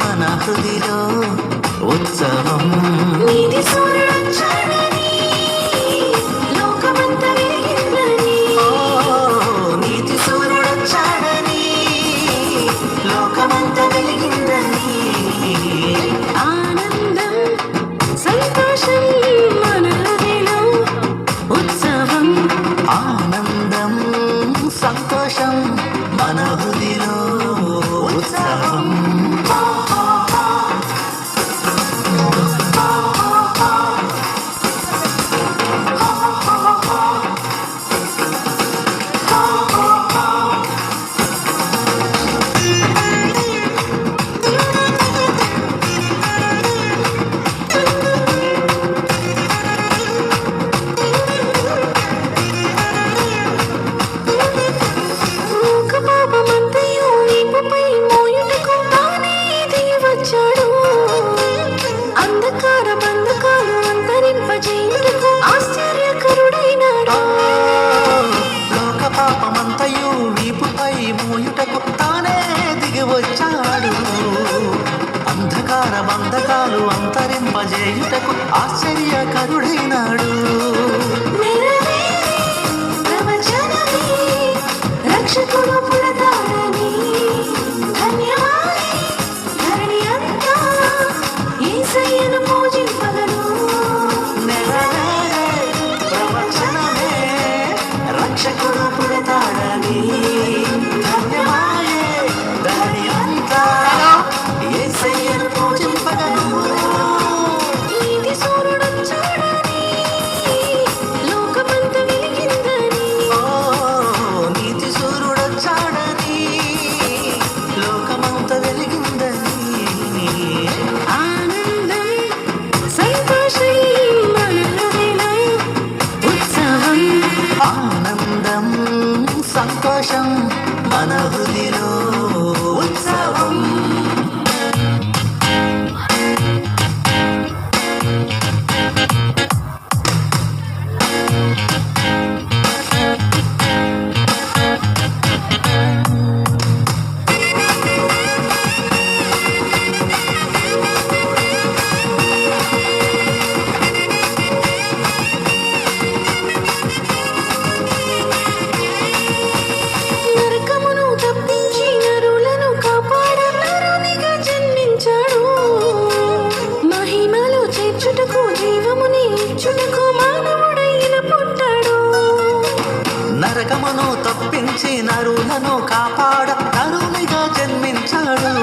మన హృదిలో ఉత్సవం నీతి సూర్యుడొచ్చాడని లోకమంతా వెలిగిందని నీతి సూర్యుడొచ్చాడని లోకమంతా వెలిగిందని ఆనందం సంతోషం మన హృదయంలో ఉత్సవం ఆనందం సంతోషం మన హృదిలో ఉత్సవం మూకపాపమంతయు వీపుపై మోయుటకు తానే దిగి వచ్చాడు. అంధకార బంధకాలు అంతరింపజేయుటకు ఆశ్చర్యకరుడైనాడు. లోక పాపమంతయు వీపుపై మోయుటకు తానే దిగి వచ్చాడు. అంధకార బంధకాలు అంతరింపజేయుటకు ఆశ్చర్యకరుడైనాడు. నెరవేరే ప్రవచనమే రక్షకుడు పుడతాడని ధన్యవాది ధరణి అంతా యేసయ్యను పూజింపగను. నెరవేరే ప్రవచనమే రక్షకుడు పుడతాడని ధన్యమాయే ధరణి అంతా యేసయ్యను పూజింపగను. నీతి సూర్యుడొచ్చాడని లోకమంతా వెలిగిందని నీతి సూర్యుడొచ్చాడని లోకమంతా వెలిగిందని ఆనందం సంతోషం మన హృదయంలో ఉత్సవం ఆనందం సంతోషం మన హృదిలో ఉత్సవం నరకమును తప్పించి నరులను కాపాడ నరునిగా జన్మించాడు. మహిమలో చేర్చుటకు జీవముని ఇచ్చుటకు మానవుడై ఇలా పుట్టాడు. నరకమును తప్పించి నరులను కాపాడ నరునిగా జన్మించాడు.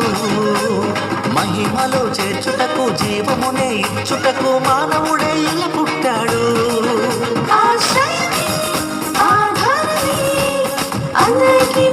మహిమలో చేర్చుటకు జీవమునే ఇచ్చుటకు మానవుడే ఇలా పుట్టాడు. ఆశ్రయమే ఆధారమే అందరికీ